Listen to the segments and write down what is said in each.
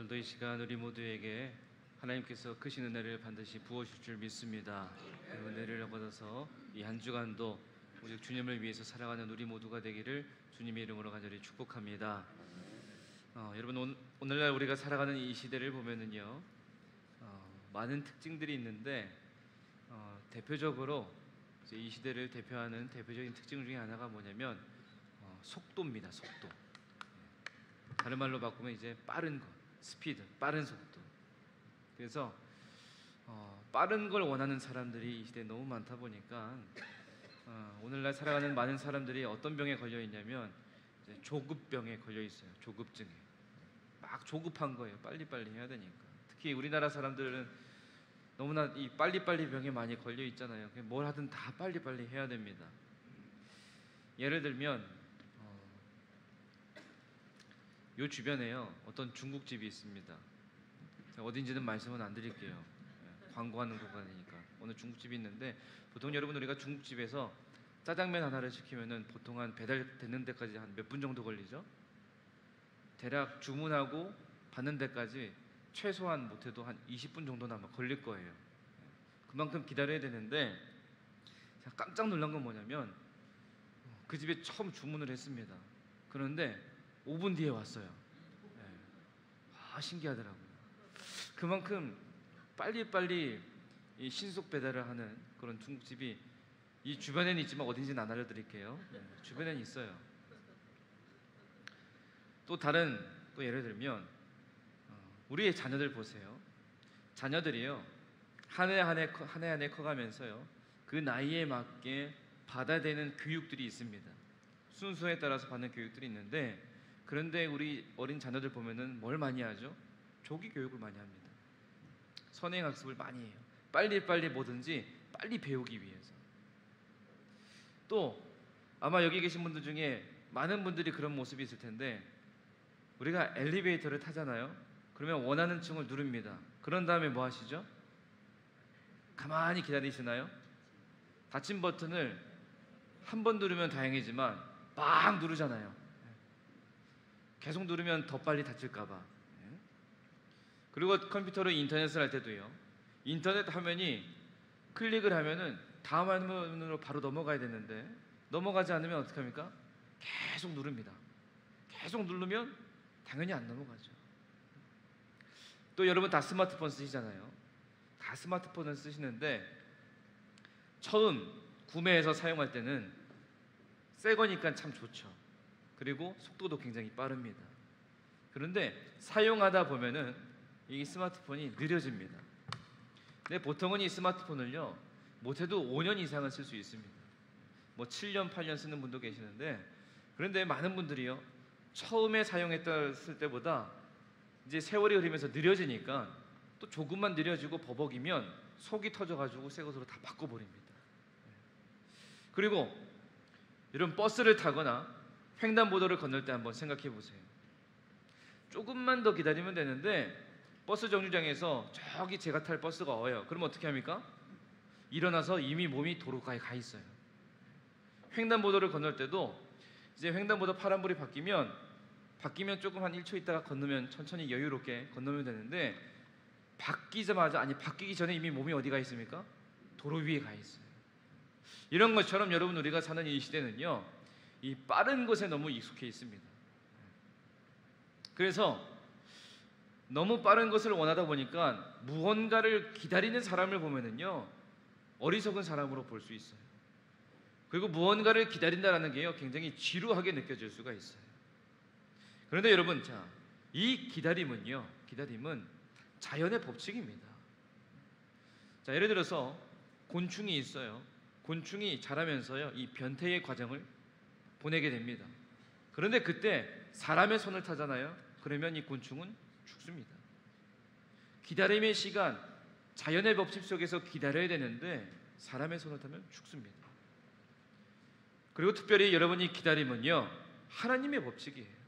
오늘도 이 시간 우리 모두에게 하나님께서 크신 은혜를 반드시 부어주실 줄 믿습니다. 그 은혜를 받아서 이 한 주간도 오직 주님을 위해서 살아가는 우리 모두가 되기를 주님의 이름으로 간절히 축복합니다. 여러분, 오늘날 우리가 살아가는 이 시대를 보면은요, 많은 특징들이 있는데 대표적으로 이제 이 시대를 대표하는 대표적인 특징 중에 하나가 뭐냐면 속도입니다. 속도. 다른 말로 바꾸면 이제 빠른 것, 스피드, 빠른 속도. 그래서 빠른 걸 원하는 사람들이 이 시대에 너무 많다 보니까 오늘날 살아가는 많은 사람들이 어떤 병에 걸려 있냐면 이제 조급병에 걸려 있어요. 조급증에. 막 조급한 거예요. 빨리빨리 해야 되니까. 특히 우리나라 사람들은 너무나 이 빨리빨리 병에 많이 걸려 있잖아요. 뭘 하든 다 빨리빨리 해야 됩니다. 예를 들면 요 주변에요, 어떤 중국집이 있습니다. 어딘지는 말씀은 안 드릴게요. 광고하는 구간이니까. 어느 중국집이 있는데, 보통 여러분 우리가 중국집에서 짜장면 하나를 시키면은 보통 한 배달되는 데까지 한 몇 분 정도 걸리죠? 대략 주문하고 받는 데까지 최소한 못해도 한 20분 정도는 아마 걸릴 거예요. 그만큼 기다려야 되는데, 제가 깜짝 놀란 건 뭐냐면 그 집에 처음 주문을 했습니다. 그런데 5분 뒤에 왔어요. 신기하더라고요. 그만큼 빨리빨리 이 신속 배달을 하는 그런 중국집이 이 주변에는 있지만 어딘지는 안 알려드릴게요. 주변에는 있어요. 또 예를 들면 우리의 자녀들 보세요. 자녀들이요, 한 해 한 해 커가면서요, 그 나이에 맞게 받아야 되는 교육들이 있습니다. 순서에 따라서 받는 교육들이 있는데, 그런데 우리 어린 자녀들 보면은 뭘 많이 하죠? 조기 교육을 많이 합니다. 선행 학습을 많이 해요. 빨리빨리 뭐든지 빨리 배우기 위해서. 또 아마 여기 계신 분들 중에 많은 분들이 그런 모습이 있을 텐데, 우리가 엘리베이터를 타잖아요. 그러면 원하는 층을 누릅니다. 그런 다음에 뭐 하시죠? 가만히 기다리시나요? 닫힌 버튼을 한 번 누르면 다행이지만 막 누르잖아요. 계속 누르면 더 빨리 닫힐까봐. 그리고 컴퓨터로 인터넷을 할 때도요, 인터넷 화면이 클릭을 하면은 다음 화면으로 바로 넘어가야 되는데, 넘어가지 않으면 어떻게 합니까? 계속 누릅니다. 계속 누르면 당연히 안 넘어가죠. 또 여러분 다 스마트폰 쓰시잖아요. 다 스마트폰을 쓰시는데, 처음 구매해서 사용할 때는 새 거니까 참 좋죠. 그리고 속도도 굉장히 빠릅니다. 그런데 사용하다 보면은 이 스마트폰이 느려집니다. 근데 보통은 이 스마트폰을요, 못해도 5년 이상은 쓸 수 있습니다. 뭐 7년, 8년 쓰는 분도 계시는데, 그런데 많은 분들이요, 처음에 사용했을 때보다 이제 세월이 흐르면서 느려지니까 또 조금만 느려지고 버벅이면 속이 터져가지고 새 것으로 다 바꿔버립니다. 그리고 이런 버스를 타거나 횡단보도를 건널 때 한번 생각해 보세요. 조금만 더 기다리면 되는데 버스 정류장에서 저기 제가 탈 버스가 와요. 그럼 어떻게 합니까? 일어나서 이미 몸이 도로가에 가 있어요. 횡단보도를 건널 때도 이제 횡단보도 파란불이 바뀌면 조금 한 1초 있다가 건너면 천천히 여유롭게 건너면 되는데, 바뀌기 전에 이미 몸이 어디 가 있습니까? 도로 위에 가 있어요. 이런 것처럼 여러분, 우리가 사는 이 시대는요, 이 빠른 것에 너무 익숙해 있습니다. 그래서 너무 빠른 것을 원하다 보니까 무언가를 기다리는 사람을 보면은요, 어리석은 사람으로 볼 수 있어요. 그리고 무언가를 기다린다라는 게요, 굉장히 지루하게 느껴질 수가 있어요. 그런데 여러분, 이 기다림은 자연의 법칙입니다. 예를 들어서 곤충이 있어요. 곤충이 자라면서요, 이 변태의 과정을 보내게 됩니다. 그런데 그때 사람의 손을 타잖아요. 그러면 이 곤충은 죽습니다. 기다림의 시간, 자연의 법칙 속에서 기다려야 되는데 사람의 손을 타면 죽습니다. 그리고 특별히 여러분이 기다림은요, 하나님의 법칙이에요.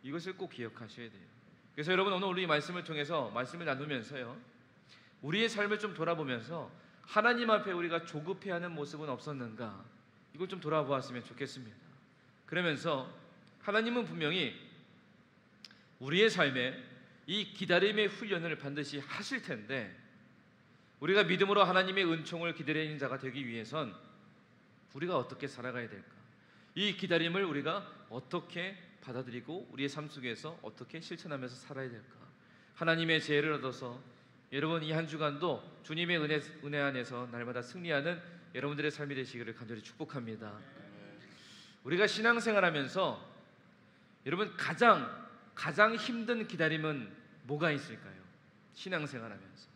이것을 꼭 기억하셔야 돼요. 그래서 여러분, 오늘 이 말씀을 통해서 말씀을 나누면서요, 우리의 삶을 좀 돌아보면서 하나님 앞에 우리가 조급해하는 모습은 없었는가, 이걸 좀 돌아보았으면 좋겠습니다. 그러면서 하나님은 분명히 우리의 삶에 이 기다림의 훈련을 반드시 하실 텐데, 우리가 믿음으로 하나님의 은총을 기다리는 자가 되기 위해선 우리가 어떻게 살아가야 될까? 이 기다림을 우리가 어떻게 받아들이고 우리의 삶 속에서 어떻게 실천하면서 살아야 될까? 하나님의 지혜를 얻어서 여러분 이 한 주간도 주님의 은혜 안에서 날마다 승리하는 여러분들의 삶이 되시기를 간절히 축복합니다. 우리가 신앙생활하면서 여러분 가장 힘든 기다림은 뭐가 있을까요? 신앙생활하면서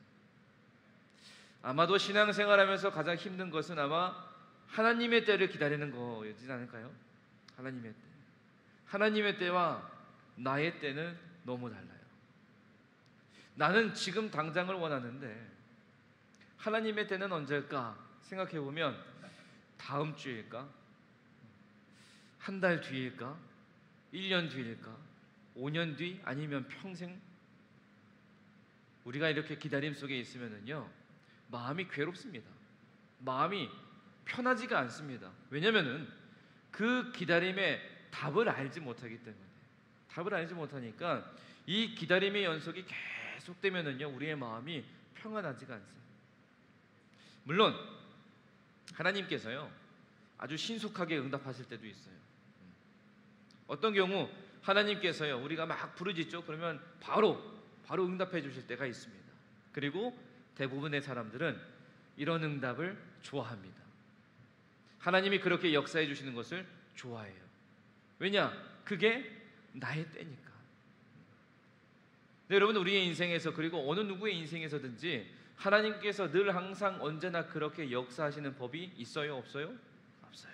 아마도 신앙생활하면서 가장 힘든 것은 아마 하나님의 때를 기다리는 거였지 않을까요? 하나님의 때. 하나님의 때와 나의 때는 너무 달라요. 나는 지금 당장을 원하는데 하나님의 때는 언제일까 생각해 보면 다음 주일까? 한 달 뒤일까? 1년 뒤일까? 5년 뒤? 아니면 평생? 우리가 이렇게 기다림 속에 있으면은요, 마음이 괴롭습니다. 마음이 편하지가 않습니다. 왜냐면은 그 기다림의 답을 알지 못하기 때문에. 답을 알지 못하니까 이 기다림의 연속이 계속되면은요, 우리의 마음이 평안하지가 않습니다. 물론 하나님께서요 아주 신속하게 응답하실 때도 있어요. 어떤 경우 하나님께서요 우리가 막 부르짖죠. 그러면 바로 응답해 주실 때가 있습니다. 그리고 대부분의 사람들은 이런 응답을 좋아합니다. 하나님이 그렇게 역사해 주시는 것을 좋아해요. 왜냐? 그게 나의 때니까. 네, 여러분 우리의 인생에서 그리고 어느 누구의 인생에서든지 하나님께서 늘 항상 언제나 그렇게 역사하시는 법이 있어요? 없어요? 없어요.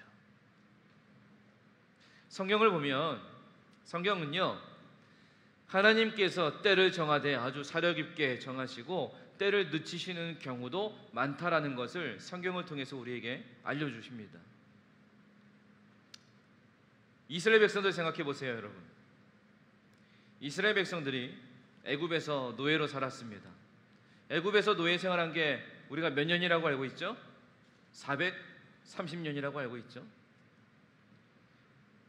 성경을 보면 성경은요 하나님께서 때를 정하되 아주 사려 깊게 정하시고 때를 늦추시는 경우도 많다라는 것을 성경을 통해서 우리에게 알려주십니다. 이스라엘 백성들 생각해 보세요, 여러분. 이스라엘 백성들이 애굽에서 노예로 살았습니다. 애굽에서 노예 생활한 게 우리가 몇 년이라고 알고 있죠? 430년이라고 알고 있죠.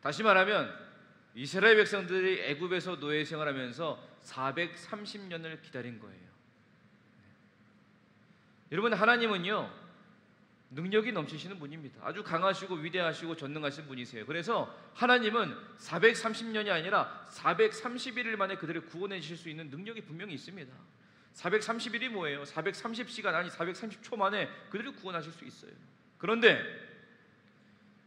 다시 말하면 이스라엘 백성들이 애굽에서 노예 생활하면서 430년을 기다린 거예요. 여러분 하나님은요 능력이 넘치시는 분입니다. 아주 강하시고 위대하시고 전능하신 분이세요. 그래서 하나님은 430년이 아니라 431일 만에 그들을 구원해 주실 수 있는 능력이 분명히 있습니다. 430일이 뭐예요? 430시간 아니 430초 만에 그들을 구원하실 수 있어요. 그런데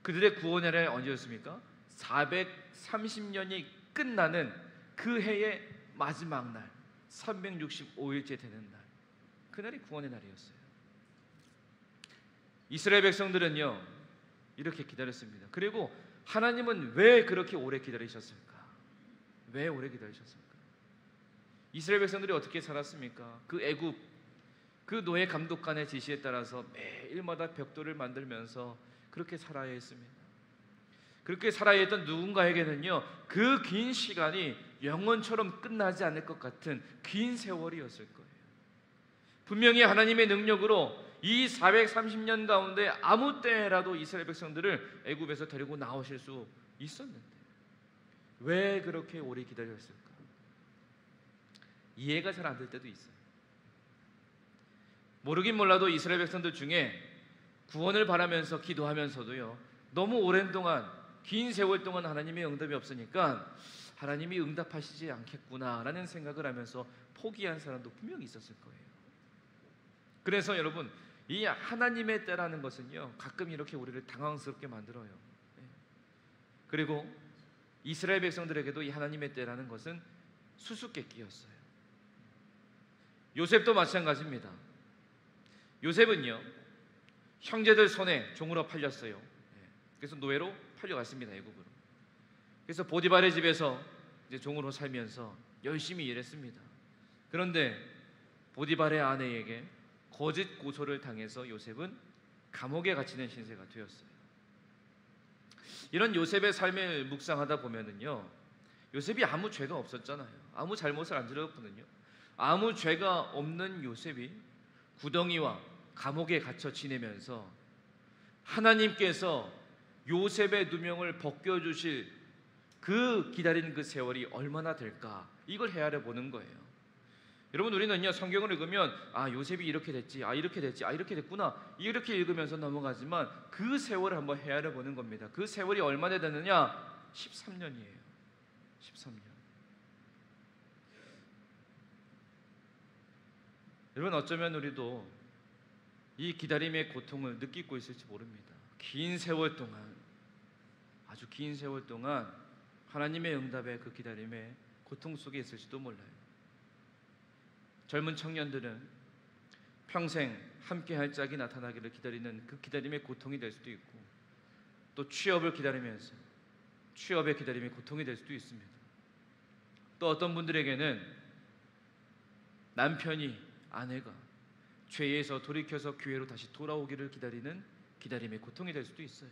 그들의 구원의 날이 언제였습니까? 430년이 끝나는 그 해의 마지막 날 365일째 되는 날, 그날이 구원의 날이었어요. 이스라엘 백성들은요 이렇게 기다렸습니다. 그리고 하나님은 왜 그렇게 오래 기다리셨을까? 왜 오래 기다리셨을까? 이스라엘 백성들이 어떻게 살았습니까? 그 애굽 그 노예 감독관의 지시에 따라서 매일마다 벽돌을 만들면서 그렇게 살아야 했습니다. 그렇게 살아야 했던 누군가에게는요 그 긴 시간이 영원처럼 끝나지 않을 것 같은 긴 세월이었을 거예요. 분명히 하나님의 능력으로 이 430년 가운데 아무 때라도 이스라엘 백성들을 애굽에서 데리고 나오실 수 있었는데 왜 그렇게 오래 기다렸을까? 이해가 잘 안 될 때도 있어요. 모르긴 몰라도 이스라엘 백성들 중에 구원을 바라면서 기도하면서도요 너무 오랜 동안 긴 세월 동안 하나님의 응답이 없으니까 하나님이 응답하시지 않겠구나라는 생각을 하면서 포기한 사람도 분명히 있었을 거예요. 그래서 여러분 이 하나님의 때라는 것은요 가끔 이렇게 우리를 당황스럽게 만들어요. 그리고 이스라엘 백성들에게도 이 하나님의 때라는 것은 수수께끼였어요. 요셉도 마찬가지입니다. 요셉은요 형제들 손에 종으로 팔렸어요. 그래서 노예로 팔려갔습니다, 애굽으로. 그래서 보디발의 집에서 이제 종으로 살면서 열심히 일했습니다. 그런데 보디발의 아내에게 거짓 고소를 당해서 요셉은 감옥에 갇히는 신세가 되었어요. 이런 요셉의 삶을 묵상하다 보면은요 요셉이 아무 죄가 없었잖아요. 아무 잘못을 안 저질렀거든요. 아무 죄가 없는 요셉이 구덩이와 감옥에 갇혀 지내면서 하나님께서 요셉의 누명을 벗겨주실 그 기다리는 그 세월이 얼마나 될까, 이걸 헤아려 보는 거예요. 여러분, 우리는요 성경을 읽으면 요셉이 이렇게 됐지, 이렇게 됐지, 이렇게 됐구나, 이렇게 읽으면서 넘어가지만 그 세월을 한번 헤아려 보는 겁니다. 그 세월이 얼마나 되느냐? 13년이에요. 13년. 여러분, 어쩌면 우리도 이 기다림의 고통을 느끼고 있을지 모릅니다. 긴 세월 동안, 아주 긴 세월 동안 하나님의 응답의 그 기다림의 고통 속에 있을지도 몰라요. 젊은 청년들은 평생 함께할 짝이 나타나기를 기다리는 그 기다림의 고통이 될 수도 있고, 또 취업을 기다리면서 취업의 기다림이 고통이 될 수도 있습니다. 또 어떤 분들에게는 남편이, 아내가 죄에서 돌이켜서 교회로 다시 돌아오기를 기다리는 기다림의 고통이 될 수도 있어요.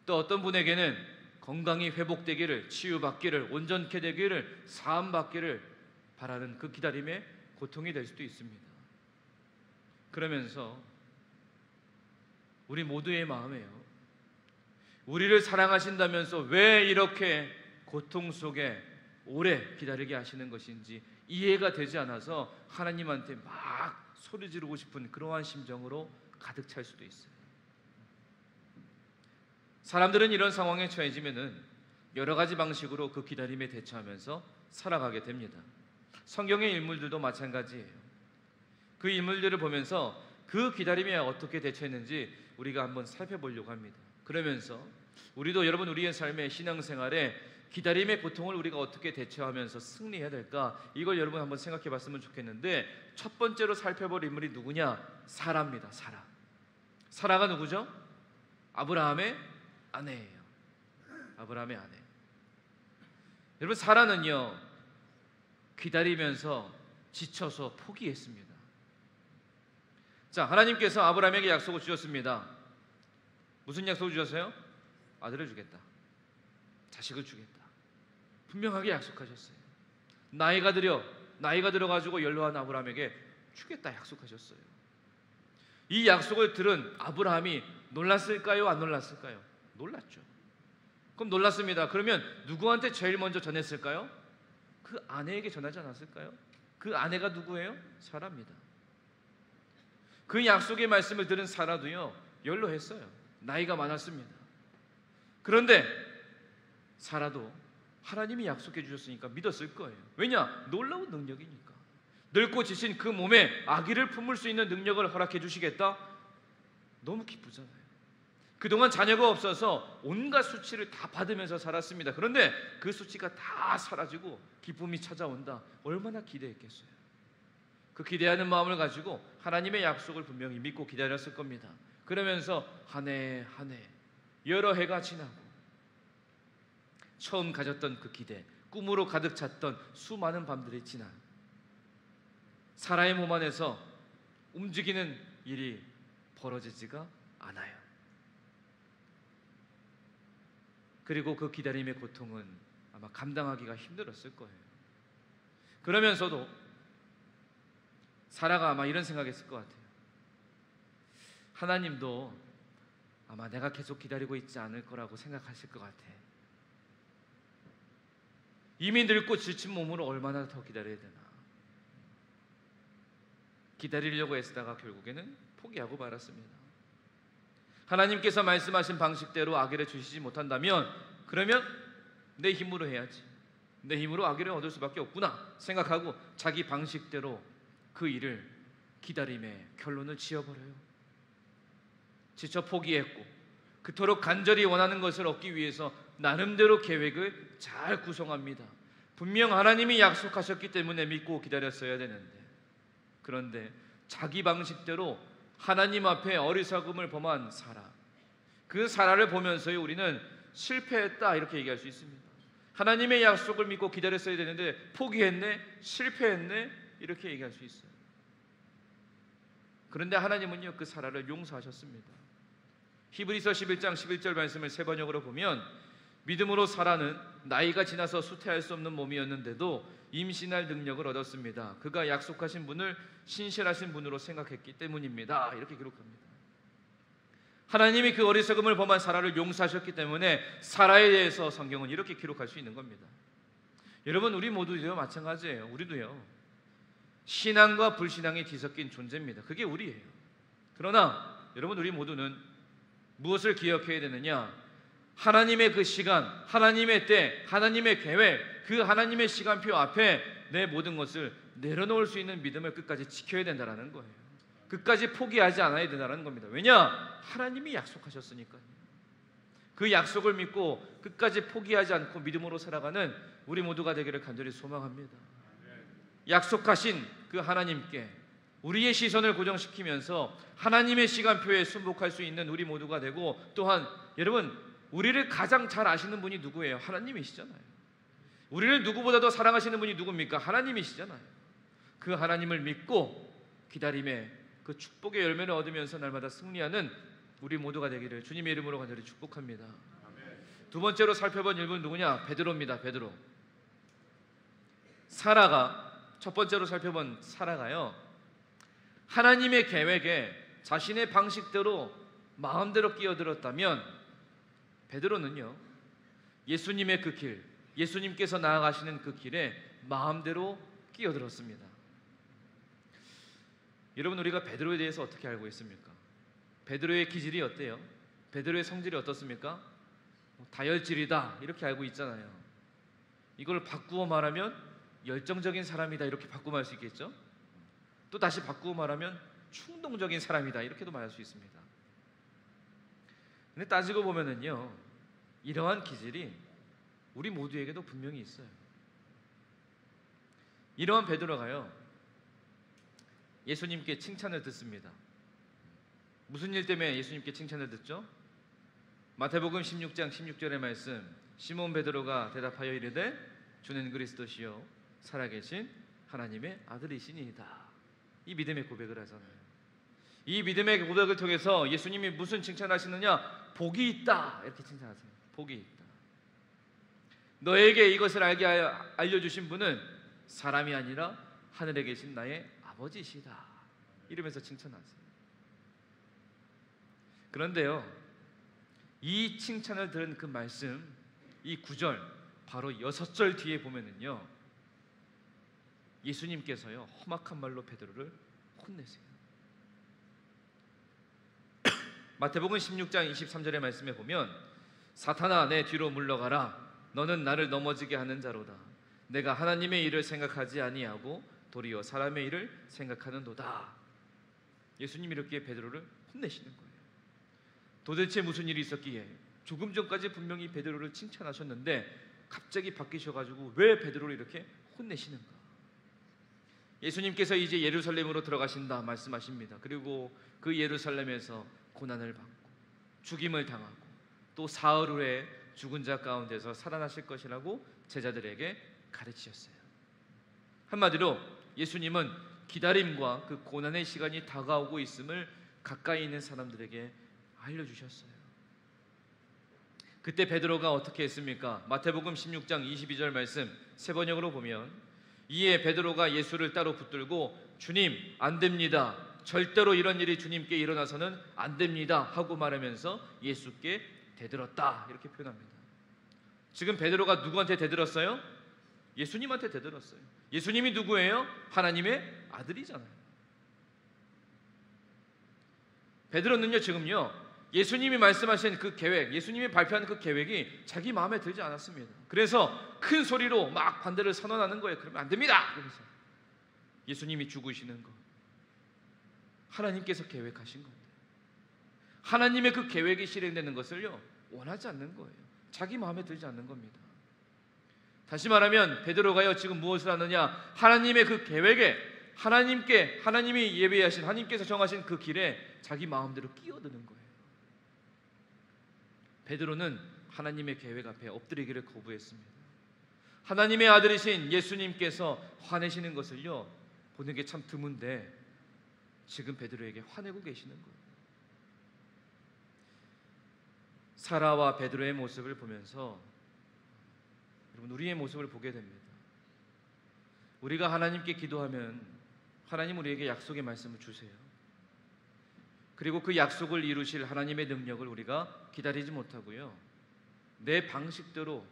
또 어떤 분에게는 건강이 회복되기를, 치유받기를, 온전케 되기를, 사함받기를 바라는 그 기다림의 고통이 될 수도 있습니다. 그러면서 우리 모두의 마음에요, 우리를 사랑하신다면서 왜 이렇게 고통 속에 오래 기다리게 하시는 것인지 이해가 되지 않아서 하나님한테 막 소리 지르고 싶은 그러한 심정으로 가득 찰 수도 있어요. 사람들은 이런 상황에 처해지면은 여러 가지 방식으로 그 기다림에 대처하면서 살아가게 됩니다. 성경의 인물들도 마찬가지예요. 그 인물들을 보면서 그 기다림에 어떻게 대처했는지 우리가 한번 살펴보려고 합니다. 그러면서 우리도 여러분, 우리의 삶의 신앙생활에 기다림의 고통을 우리가 어떻게 대처하면서 승리해야 될까, 이걸 여러분 한번 생각해 봤으면 좋겠는데, 첫 번째로 살펴볼 인물이 누구냐? 사라입니다. 사라가 누구죠? 아브라함의 아내예요. 아브라함의 아내. 여러분, 사라는요 기다리면서 지쳐서 포기했습니다. 자, 하나님께서 아브라함에게 약속을 주셨습니다. 무슨 약속을 주셨어요? 아들을 주겠다, 자식을 주겠다, 분명하게 약속하셨어요. 나이가 들어가지고 연로한 아브라함에게 주겠다 약속하셨어요. 이 약속을 들은 아브라함이 놀랐을까요? 안 놀랐을까요? 놀랐죠. 그럼 놀랐습니다. 그러면 누구한테 제일 먼저 전했을까요? 그 아내에게 전하지 않았을까요? 그 아내가 누구예요? 사라입니다. 그 약속의 말씀을 들은 사라도요 연로했어요. 나이가 많았습니다. 그런데 사라도 하나님이 약속해 주셨으니까 믿었을 거예요. 왜냐? 놀라운 능력이니까. 늙고 지친 그 몸에 아기를 품을 수 있는 능력을 허락해 주시겠다? 너무 기쁘잖아요. 그동안 자녀가 없어서 온갖 수치를 다 받으면서 살았습니다. 그런데 그 수치가 다 사라지고 기쁨이 찾아온다. 얼마나 기대했겠어요. 그 기대하는 마음을 가지고 하나님의 약속을 분명히 믿고 기다렸을 겁니다. 그러면서 한 해 한 해 여러 해가 지나고 처음 가졌던 그 기대, 꿈으로 가득 찼던 수많은 밤들이 지나 사라의 몸 안에서 움직이는 일이 벌어지지가 않아요. 그리고 그 기다림의 고통은 아마 감당하기가 힘들었을 거예요. 그러면서도 사라가 아마 이런 생각했을 것 같아요. 하나님도 아마 내가 계속 기다리고 있지 않을 거라고 생각하실 것 같아. 이미 늙고 지친 몸으로 얼마나 더 기다려야 되나. 기다리려고 애쓰다가 결국에는 포기하고 말았습니다. 하나님께서 말씀하신 방식대로 아기를 주시지 못한다면 그러면 내 힘으로 해야지, 내 힘으로 아기를 얻을 수밖에 없구나 생각하고 자기 방식대로 그 일을 기다림의 결론을 지어버려요. 지쳐 포기했고 그토록 간절히 원하는 것을 얻기 위해서 나름대로 계획을 잘 구성합니다. 분명 하나님이 약속하셨기 때문에 믿고 기다렸어야 되는데, 그런데 자기 방식대로 하나님 앞에 어리석음을 범한 사라, 그 사라를 보면서요 우리는 실패했다 이렇게 얘기할 수 있습니다. 하나님의 약속을 믿고 기다렸어야 되는데 포기했네, 실패했네 이렇게 얘기할 수 있어요. 그런데 하나님은요 그 사라를 용서하셨습니다. 히브리서 11장 11절 말씀을 세 번역으로 보면, 믿음으로 사라는 나이가 지나서 수태할 수 없는 몸이었는데도 임신할 능력을 얻었습니다. 그가 약속하신 분을 신실하신 분으로 생각했기 때문입니다. 이렇게 기록합니다. 하나님이 그 어리석음을 범한 사라를 용서하셨기 때문에 사라에 대해서 성경은 이렇게 기록할 수 있는 겁니다. 여러분, 우리 모두도 마찬가지예요. 우리도요 신앙과 불신앙이 뒤섞인 존재입니다. 그게 우리예요. 그러나 여러분, 우리 모두는 무엇을 기억해야 되느냐? 하나님의 그 시간, 하나님의 때, 하나님의 계획, 그 하나님의 시간표 앞에 내 모든 것을 내려놓을 수 있는 믿음을 끝까지 지켜야 된다는 거예요. 끝까지 포기하지 않아야 된다는 겁니다. 왜냐? 하나님이 약속하셨으니까요. 그 약속을 믿고 끝까지 포기하지 않고 믿음으로 살아가는 우리 모두가 되기를 간절히 소망합니다. 약속하신 그 하나님께 우리의 시선을 고정시키면서 하나님의 시간표에 순복할 수 있는 우리 모두가 되고, 또한 여러분, 우리를 가장 잘 아시는 분이 누구예요? 하나님이시잖아요. 우리를 누구보다도 사랑하시는 분이 누굽니까? 하나님이시잖아요. 그 하나님을 믿고 기다림에 그 축복의 열매를 얻으면서 날마다 승리하는 우리 모두가 되기를 주님의 이름으로 간절히 축복합니다. 두 번째로 살펴본 인물은 누구냐? 베드로입니다. 베드로. 사라가, 첫 번째로 살펴본 사라가요, 하나님의 계획에 자신의 방식대로 마음대로 끼어들었다면, 베드로는요, 예수님의 그 길, 예수님께서 나아가시는 그 길에 마음대로 끼어들었습니다. 여러분, 우리가 베드로에 대해서 어떻게 알고 있습니까? 베드로의 기질이 어때요? 베드로의 성질이 어떻습니까? 다혈질이다, 이렇게 알고 있잖아요. 이걸 바꾸어 말하면 열정적인 사람이다, 이렇게 바꾸어 말할 수 있겠죠? 또 다시 바꾸어 말하면 충동적인 사람이다, 이렇게도 말할 수 있습니다. 근데 따지고 보면은요, 이러한 기질이 우리 모두에게도 분명히 있어요. 이러한 베드로가요, 예수님께 칭찬을 듣습니다. 무슨 일 때문에 예수님께 칭찬을 듣죠? 마태복음 16장 16절의 말씀, 시몬 베드로가 대답하여 이르되 주는 그리스도시요 살아계신 하나님의 아들이시니이다. 이 믿음의 고백을 하잖아요. 이 믿음의 고백을 통해서 예수님이 무슨 칭찬하시느냐? 복이 있다, 이렇게 칭찬하세요. 복이 있다. 너에게 이것을 알게 알려주신 분은 사람이 아니라 하늘에 계신 나의 아버지시다, 이러면서 칭찬하세요. 그런데요, 이 칭찬을 들은 그 말씀, 이 9절, 바로 6절 뒤에 보면은요, 예수님께서요 험악한 말로 베드로를 혼내세요. 마태복음 16장 23절의 말씀에 보면, 사탄아 내 뒤로 물러가라, 너는 나를 넘어지게 하는 자로다. 내가 하나님의 일을 생각하지 아니하고 도리어 사람의 일을 생각하는도다. 예수님이 이렇게 베드로를 혼내시는 거예요. 도대체 무슨 일이 있었기에? 조금 전까지 분명히 베드로를 칭찬하셨는데 갑자기 바뀌셔가지고 왜 베드로를 이렇게 혼내시는가? 예수님께서 이제 예루살렘으로 들어가신다 말씀하십니다. 그리고 그 예루살렘에서 고난을 받고 죽임을 당하고 또 사흘 후에 죽은 자 가운데서 살아나실 것이라고 제자들에게 가르치셨어요. 한마디로 예수님은 기다림과 그 고난의 시간이 다가오고 있음을 가까이 있는 사람들에게 알려주셨어요. 그때 베드로가 어떻게 했습니까? 마태복음 16장 22절 말씀 세 번역으로 보면, 이에 베드로가 예수를 따로 붙들고 주님 안 됩니다, 절대로 이런 일이 주님께 일어나서는 안 됩니다 하고 말하면서 예수께 대들었다, 이렇게 표현합니다. 지금 베드로가 누구한테 대들었어요? 예수님한테 대들었어요. 예수님이 누구예요? 하나님의 아들이잖아요. 베드로는요 지금요 예수님이 말씀하신 그 계획, 예수님이 발표한 그 계획이 자기 마음에 들지 않았습니다. 그래서 큰 소리로 막 반대를 선언하는 거예요. 그러면 안 됩니다. 그래서 예수님이 죽으시는 거 하나님께서 계획하신 건데, 하나님의 그 계획이 실행되는 것을요 원하지 않는 거예요. 자기 마음에 들지 않는 겁니다. 다시 말하면 베드로가요 지금 무엇을 하느냐? 하나님의 그 계획에, 하나님이 예배하신, 하나님께서 정하신 그 길에 자기 마음대로 끼어드는 거예요. 베드로는 하나님의 계획 앞에 엎드리기를 거부했습니다. 하나님의 아들이신 예수님께서 화내시는 것을요 보는 게 참 드문데 지금 베드로에게 화내고 계시는 거예요. 사라와 베드로의 모습을 보면서 여러분 우리의 모습을 보게 됩니다. 우리가 하나님께 기도하면 하나님 우리에게 약속의 말씀을 주세요. 그리고 그 약속을 이루실 하나님의 능력을 우리가 기다리지 못하고요 내 방식대로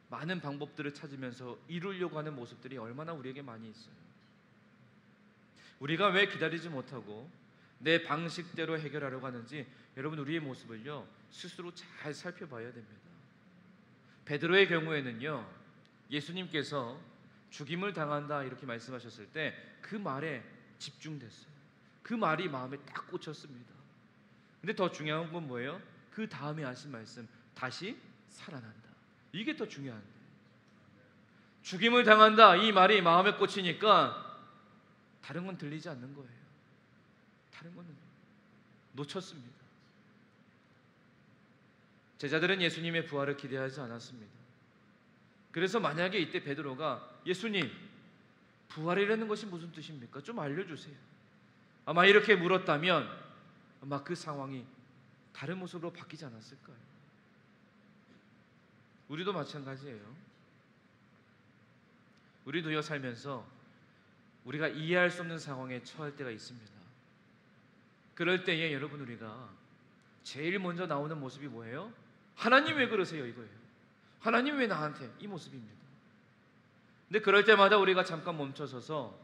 많은 방법들을 찾으면서 이루려고 하는 모습들이 얼마나 우리에게 많이 있어요. 우리가 왜 기다리지 못하고 내 방식대로 해결하려고 하는지 여러분 우리의 모습을요 스스로 잘 살펴봐야 됩니다. 베드로의 경우에는요 예수님께서 죽임을 당한다 이렇게 말씀하셨을 때 그 말에 집중됐어요. 그 말이 마음에 딱 꽂혔습니다. 근데 더 중요한 건 뭐예요? 그 다음에 하신 말씀, 다시 살아난다. 이게 더 중요한데, 죽임을 당한다 이 말이 마음에 꽂히니까 다른 건 들리지 않는 거예요. 다른 거는 놓쳤습니다. 제자들은 예수님의 부활을 기대하지 않았습니다. 그래서 만약에 이때 베드로가 예수님, 부활이라는 것이 무슨 뜻입니까? 좀 알려주세요. 아마 이렇게 물었다면 아마 그 상황이 다른 모습으로 바뀌지 않았을까요? 우리도 마찬가지예요. 우리도요 살면서 우리가 이해할 수 없는 상황에 처할 때가 있습니다. 그럴 때에 여러분 우리가 제일 먼저 나오는 모습이 뭐예요? 하나님 왜 그러세요? 이거예요. 하나님 왜 나한테? 이 모습입니다. 근데 그럴 때마다 우리가 잠깐 멈춰서서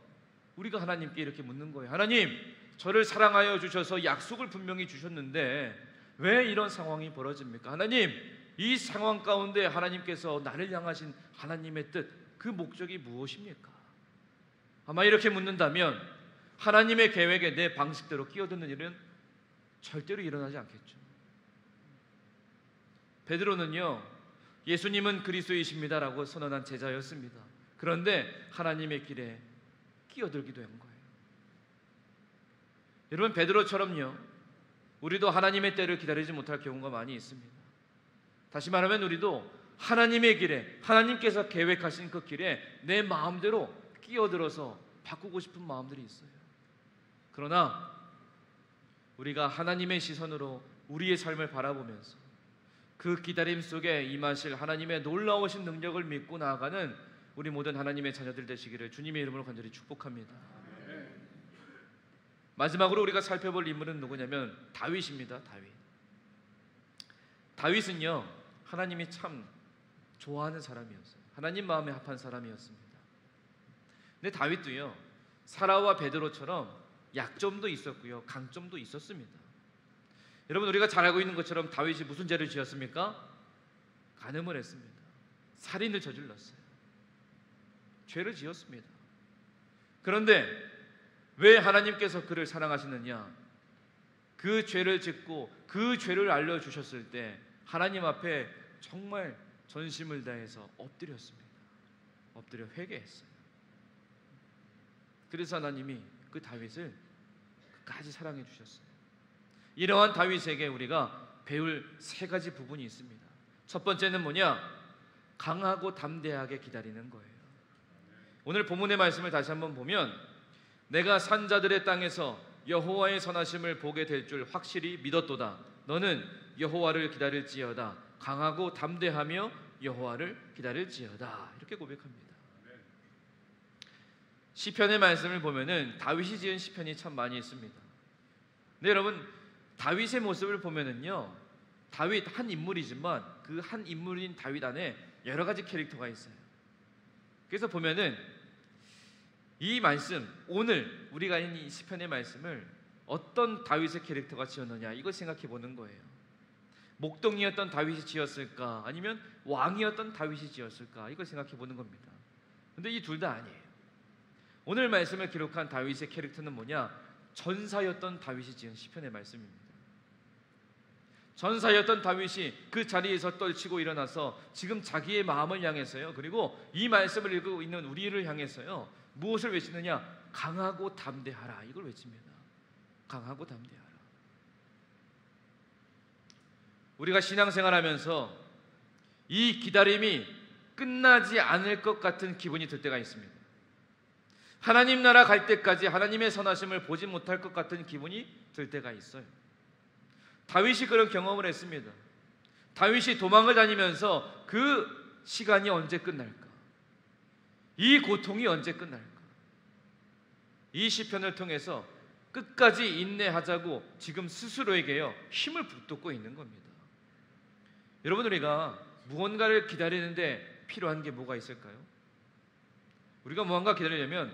우리가 하나님께 이렇게 묻는 거예요. 하나님, 저를 사랑하여 주셔서 약속을 분명히 주셨는데 왜 이런 상황이 벌어집니까? 하나님, 이 상황 가운데 하나님께서 나를 향하신 하나님의 뜻, 그 목적이 무엇입니까? 아마 이렇게 묻는다면 하나님의 계획에 내 방식대로 끼어드는 일은 절대로 일어나지 않겠죠. 베드로는요 예수님은 그리스도이십니다라고 선언한 제자였습니다. 그런데 하나님의 길에 끼어들기도 한 거예요. 여러분 베드로처럼요 우리도 하나님의 때를 기다리지 못할 경우가 많이 있습니다. 다시 말하면 우리도 하나님의 길에, 하나님께서 계획하신 그 길에 내 마음대로 끼어들어서 바꾸고 싶은 마음들이 있어요. 그러나 우리가 하나님의 시선으로 우리의 삶을 바라보면서 그 기다림 속에 임하실 하나님의 놀라우신 능력을 믿고 나아가는 우리 모든 하나님의 자녀들 되시기를 주님의 이름으로 간절히 축복합니다. 마지막으로 우리가 살펴볼 인물은 누구냐면 다윗입니다. 다윗은요 하나님이 참 좋아하는 사람이었어요. 하나님 마음에 합한 사람이었습니다. 근데 다윗도요 사라와 베드로처럼 약점도 있었고요 강점도 있었습니다. 여러분 우리가 잘 알고 있는 것처럼 다윗이 무슨 죄를 지었습니까? 간음을 했습니다. 살인을 저질렀어요. 죄를 지었습니다. 그런데 왜 하나님께서 그를 사랑하시느냐? 그 죄를 짓고 그 죄를 알려주셨을 때 하나님 앞에 정말 전심을 다해서 엎드렸습니다. 엎드려 회개했어요. 그래서 하나님이 그 다윗을 끝까지 사랑해 주셨어요. 이러한 다윗에게 우리가 배울 세 가지 부분이 있습니다. 첫 번째는 뭐냐? 강하고 담대하게 기다리는 거예요. 오늘 본문의 말씀을 다시 한번 보면 내가 산자들의 땅에서 여호와의 선하심을 보게 될 줄 확실히 믿었도다. 너는 여호와를 기다릴지어다. 강하고 담대하며 여호와를 기다릴지어다. 이렇게 고백합니다. 시편의 말씀을 보면은 다윗이 지은 시편이 참 많이 있습니다. 네, 여러분 다윗의 모습을 보면은요 다윗 한 인물이지만 그 한 인물인 다윗 안에 여러 가지 캐릭터가 있어요. 그래서 보면은 이 말씀, 오늘 우리가 있는 이 시편의 말씀을 어떤 다윗의 캐릭터가 지었느냐 이걸 생각해 보는 거예요. 목동이었던 다윗이 지었을까 아니면 왕이었던 다윗이 지었을까 이걸 생각해 보는 겁니다. 근데 이 둘 다 아니에요. 오늘 말씀을 기록한 다윗의 캐릭터는 뭐냐? 전사였던 다윗이 지은 시편의 말씀입니다. 전사였던 다윗이 그 자리에서 떨치고 일어나서 지금 자기의 마음을 향해서요 그리고 이 말씀을 읽고 있는 우리를 향해서요 무엇을 외치느냐? 강하고 담대하라 이걸 외칩니다. 강하고 담대하라. 우리가 신앙생활하면서 이 기다림이 끝나지 않을 것 같은 기분이 들 때가 있습니다. 하나님 나라 갈 때까지 하나님의 선하심을 보지 못할 것 같은 기분이 들 때가 있어요. 다윗이 그런 경험을 했습니다. 다윗이 도망을 다니면서 그 시간이 언제 끝날까? 이 고통이 언제 끝날까? 이 시편을 통해서 끝까지 인내하자고 지금 스스로에게요 힘을 북돋고 있는 겁니다. 여러분 우리가 무언가를 기다리는데 필요한 게 뭐가 있을까요? 우리가 무언가 기다리려면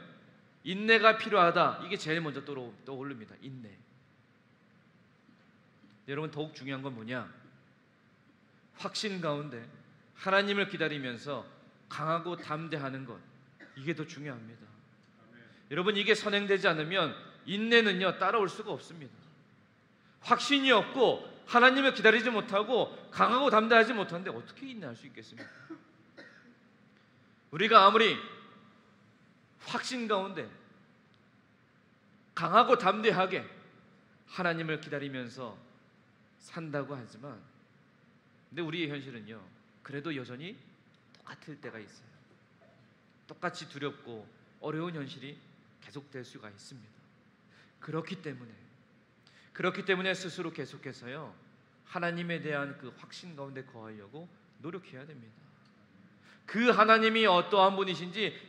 인내가 필요하다. 이게 제일 먼저 떠오릅니다. 인내. 여러분, 더욱 중요한 건 뭐냐? 확신 가운데 하나님을 기다리면서 강하고 담대하는 것, 이게 더 중요합니다. 여러분, 이게 선행되지 않으면 인내는요 따라올 수가 없습니다. 확신이 없고 하나님을 기다리지 못하고 강하고 담대하지 못하는데 어떻게 인내할 수 있겠습니까? 우리가 아무리 확신 가운데 강하고 담대하게 하나님을 기다리면서 산다고 하지만, 근데 우리의 현실은요 그래도 여전히 똑같을 때가 있어요. 똑같이 두렵고 어려운 현실이 계속될 수가 있습니다. 그렇기 때문에 스스로 계속해서요 하나님에 대한 그 확신 가운데 거하려고 노력해야 됩니다. 그 하나님이 어떠한 분이신지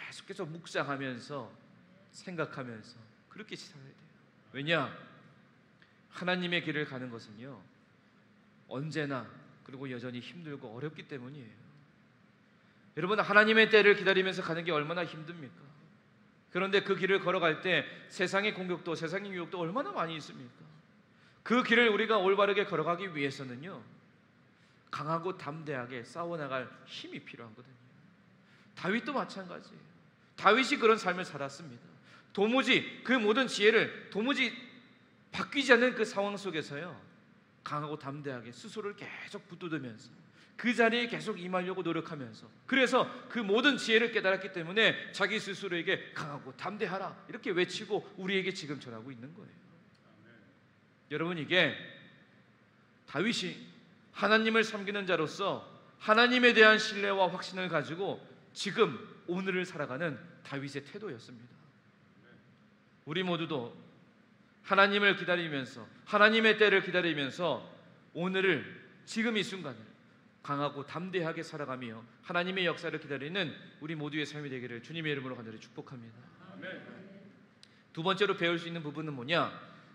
계속해서 묵상하면서 생각하면서 그렇게 살아야 돼요. 왜냐? 하나님의 길을 가는 것은요 언제나 그리고 여전히 힘들고 어렵기 때문이에요. 여러분, 하나님의 때를 기다리면서 가는 게 얼마나 힘듭니까? 그런데 그 길을 걸어갈 때 세상의 공격도 세상의 유혹도 얼마나 많이 있습니까? 그 길을 우리가 올바르게 걸어가기 위해서는요 강하고 담대하게 싸워나갈 힘이 필요하거든요. 다윗도 마찬가지예요. 다윗이 그런 삶을 살았습니다. 도무지 그 모든 지혜를 도무지 바뀌지 않는 그 상황 속에서요 강하고 담대하게 스스로를 계속 붙들면서 그 자리에 계속 임하려고 노력하면서, 그래서 그 모든 지혜를 깨달았기 때문에 자기 스스로에게 강하고 담대하라 이렇게 외치고 우리에게 지금 전하고 있는 거예요. 여러분, 이게 다윗이 하나님을 섬기는 자로서 하나님에 대한 신뢰와 확신을 가지고 지금 오늘을 살아가는 다윗의 태도였습니다. 우리 모두도 하나님을 기다리면서 하나님의 때를 기다리면서 오늘을, 지금 이 순간을 강하고 담대하게 살아가며 하나님의 역사를 기다리는 우리 모두의 삶이 되기를 주님의 이름으로 간절히 축복합니다. 두 번째로 배울 수 있는 부분은 뭐냐?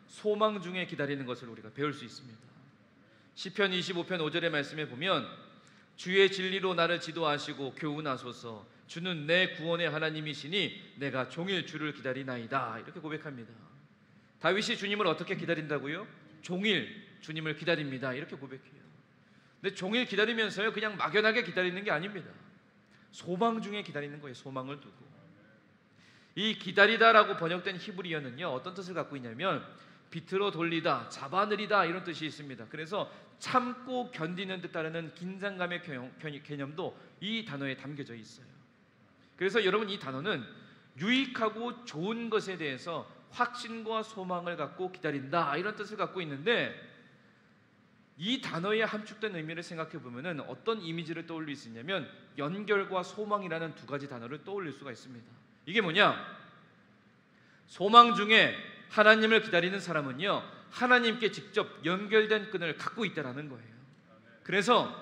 소망 중에 기다리는 것을 우리가 배울 수 있습니다. 시편 25편 5절의 말씀에 보면 주의 진리로 나를 지도하시고 교훈하소서, 주는 내 구원의 하나님이시니 내가 종일 주를 기다리나이다, 이렇게 고백합니다. 다윗이 주님을 어떻게 기다린다고요? 종일 주님을 기다립니다, 이렇게 고백해요. 근데 종일 기다리면서요 그냥 막연하게 기다리는 게 아닙니다. 소망 중에 기다리는 거예요. 소망을 두고. 이 기다리다라고 번역된 히브리어는요 어떤 뜻을 갖고 있냐면 비틀어 돌리다, 잡아들이다 이런 뜻이 있습니다. 그래서 참고 견디는 듯 따르는 긴장감의 개념도 이 단어에 담겨져 있어요. 그래서 여러분, 이 단어는 유익하고 좋은 것에 대해서 확신과 소망을 갖고 기다린다 이런 뜻을 갖고 있는데, 이 단어의 함축된 의미를 생각해 보면은 어떤 이미지를 떠올릴 수 있냐면 연결과 소망이라는 두 가지 단어를 떠올릴 수가 있습니다. 이게 뭐냐? 소망 중에 하나님을 기다리는 사람은요 하나님께 직접 연결된 끈을 갖고 있다라는 거예요. 그래서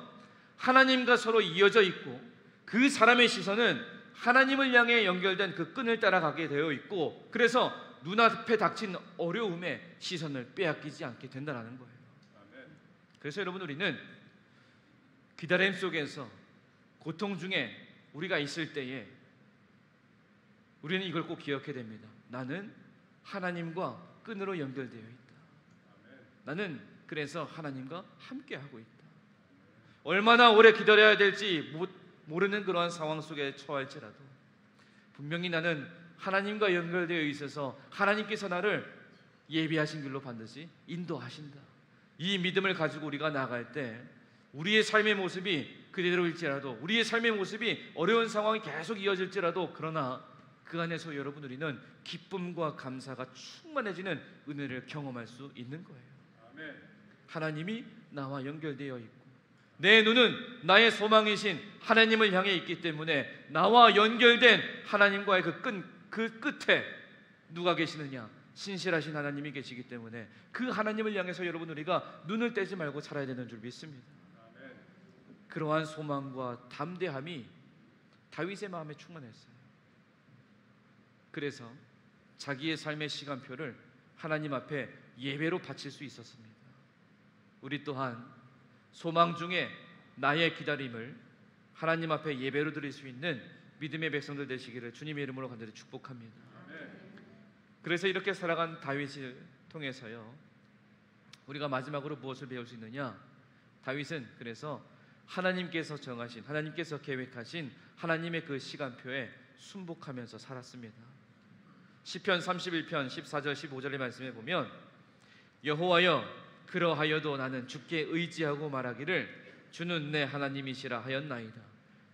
하나님과 서로 이어져 있고 그 사람의 시선은 하나님을 향해 연결된 그 끈을 따라가게 되어 있고, 그래서 눈앞에 닥친 어려움에 시선을 빼앗기지 않게 된다는 거예요. 그래서 여러분, 우리는 기다림 속에서 고통 중에 우리가 있을 때에 우리는 이걸 꼭 기억해야 됩니다. 나는 하나님과 끈으로 연결되어 있다. 나는 그래서 하나님과 함께하고 있다. 얼마나 오래 기다려야 될지 모르는 그러한 상황 속에 처할지라도 분명히 나는 하나님과 연결되어 있어서 하나님께서 나를 예비하신 길로 반드시 인도하신다. 이 믿음을 가지고 우리가 나아갈 때 우리의 삶의 모습이 그대로일지라도, 우리의 삶의 모습이 어려운 상황이 계속 이어질지라도, 그러나 그 안에서 여러분, 우리는 기쁨과 감사가 충만해지는 은혜를 경험할 수 있는 거예요. 하나님이 나와 연결되어 있고 내 눈은 나의 소망이신 하나님을 향해 있기 때문에 나와 연결된 하나님과의 그 끝에 누가 계시느냐? 신실하신 하나님이 계시기 때문에 그 하나님을 향해서 여러분, 우리가 눈을 떼지 말고 살아야 되는 줄 믿습니다. 그러한 소망과 담대함이 다윗의 마음에 충만했어요. 그래서 자기의 삶의 시간표를 하나님 앞에 예배로 바칠 수 있었습니다. 우리 또한 소망 중에 나의 기다림을 하나님 앞에 예배로 드릴 수 있는 믿음의 백성들 되시기를 주님의 이름으로 간절히 축복합니다. 그래서 이렇게 살아간 다윗을 통해서요, 우리가 마지막으로 무엇을 배울 수 있느냐? 다윗은 그래서 하나님께서 정하신, 하나님께서 계획하신 하나님의 그 시간표에 순복하면서 살았습니다. 시편 31편 14절 15절의 말씀에 보면, 여호와여 그러하여도 나는 주께 의지하고 말하기를 주는 내 하나님이시라 하였나이다.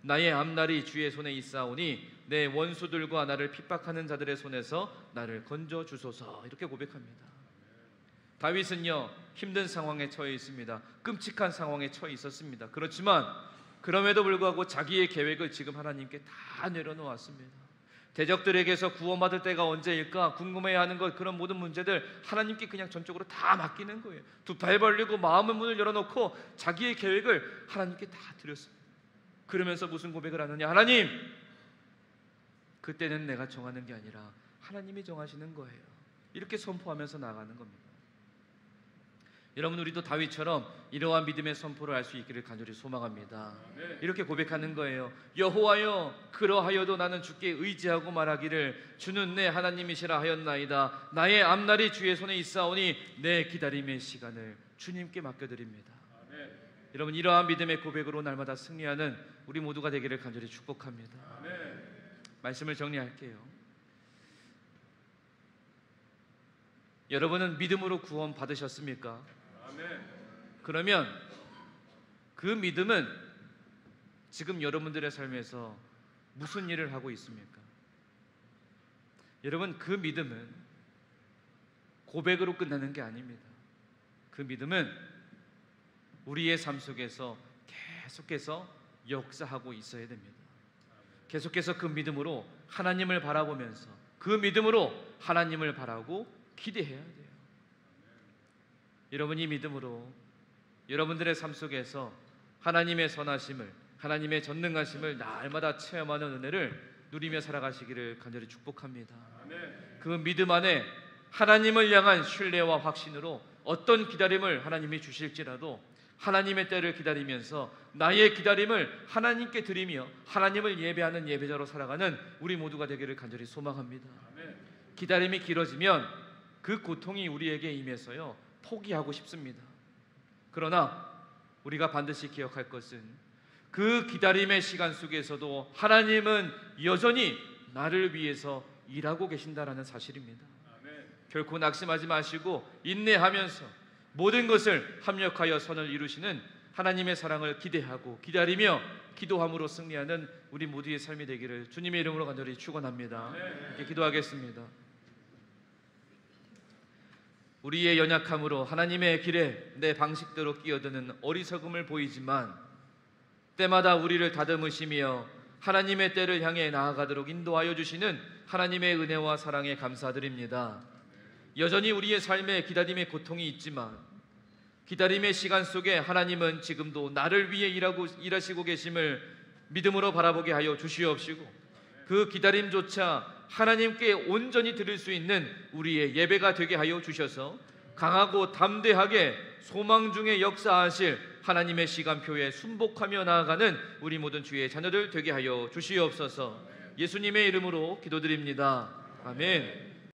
나의 앞날이 주의 손에 있사오니 내 원수들과 나를 핍박하는 자들의 손에서 나를 건져 주소서. 이렇게 고백합니다. 다윗은요, 힘든 상황에 처해 있습니다. 끔찍한 상황에 처해 있었습니다. 그렇지만 그럼에도 불구하고 자기의 계획을 지금 하나님께 다 내려놓았습니다. 대적들에게서 구원받을 때가 언제일까 궁금해하는 것, 그런 모든 문제들 하나님께 그냥 전적으로 다 맡기는 거예요. 두 발 벌리고 마음의 문을 열어놓고 자기의 계획을 하나님께 다 드렸습니다. 그러면서 무슨 고백을 하느냐? 하나님, 그때는 내가 정하는 게 아니라 하나님이 정하시는 거예요. 이렇게 선포하면서 나가는 겁니다. 여러분, 우리도 다윗처럼 이러한 믿음의 선포를 할 수 있기를 간절히 소망합니다. 이렇게 고백하는 거예요. 여호와여 그러하여도 나는 주께 의지하고 말하기를 주는 내 하나님이시라 하였나이다. 나의 앞날이 주의 손에 있사오니 내 기다림의 시간을 주님께 맡겨드립니다. 여러분, 이러한 믿음의 고백으로 날마다 승리하는 우리 모두가 되기를 간절히 축복합니다. 말씀을 정리할게요. 여러분은 믿음으로 구원 받으셨습니까? 그러면 그 믿음은 지금 여러분들의 삶에서 무슨 일을 하고 있습니까? 여러분, 그 믿음은 고백으로 끝나는 게 아닙니다. 그 믿음은 우리의 삶 속에서 계속해서 역사하고 있어야 됩니다. 계속해서 그 믿음으로 하나님을 바라보면서, 그 믿음으로 하나님을 바라고 기대해야 돼요. 여러분, 이 믿음으로 여러분들의 삶 속에서 하나님의 선하심을, 하나님의 전능하심을 날마다 체험하는 은혜를 누리며 살아가시기를 간절히 축복합니다. 그 믿음 안에 하나님을 향한 신뢰와 확신으로 어떤 기다림을 하나님이 주실지라도 하나님의 때를 기다리면서 나의 기다림을 하나님께 드리며 하나님을 예배하는 예배자로 살아가는 우리 모두가 되기를 간절히 소망합니다. 기다림이 길어지면 그 고통이 우리에게 임해서요, 포기하고 싶습니다. 그러나 우리가 반드시 기억할 것은 그 기다림의 시간 속에서도 하나님은 여전히 나를 위해서 일하고 계신다라는 사실입니다. 결코 낙심하지 마시고 인내하면서 모든 것을 합력하여 선을 이루시는 하나님의 사랑을 기대하고 기다리며 기도함으로 승리하는 우리 모두의 삶이 되기를 주님의 이름으로 간절히 축원합니다. 이렇게 기도하겠습니다. 우리의 연약함으로 하나님의 길에 내 방식대로 끼어드는 어리석음을 보이지만 때마다 우리를 다듬으시며 하나님의 때를 향해 나아가도록 인도하여 주시는 하나님의 은혜와 사랑에 감사드립니다. 여전히 우리의 삶에 기다림의 고통이 있지만 기다림의 시간 속에 하나님은 지금도 나를 위해 일하시고 계심을 믿음으로 바라보게 하여 주시옵시고, 그 기다림조차 하나님께 온전히 드릴 수 있는 우리의 예배가 되게 하여 주셔서 강하고 담대하게 소망 중에 역사하실 하나님의 시간표에 순복하며 나아가는 우리 모든 주의 자녀들 되게 하여 주시옵소서. 예수님의 이름으로 기도드립니다. 아멘.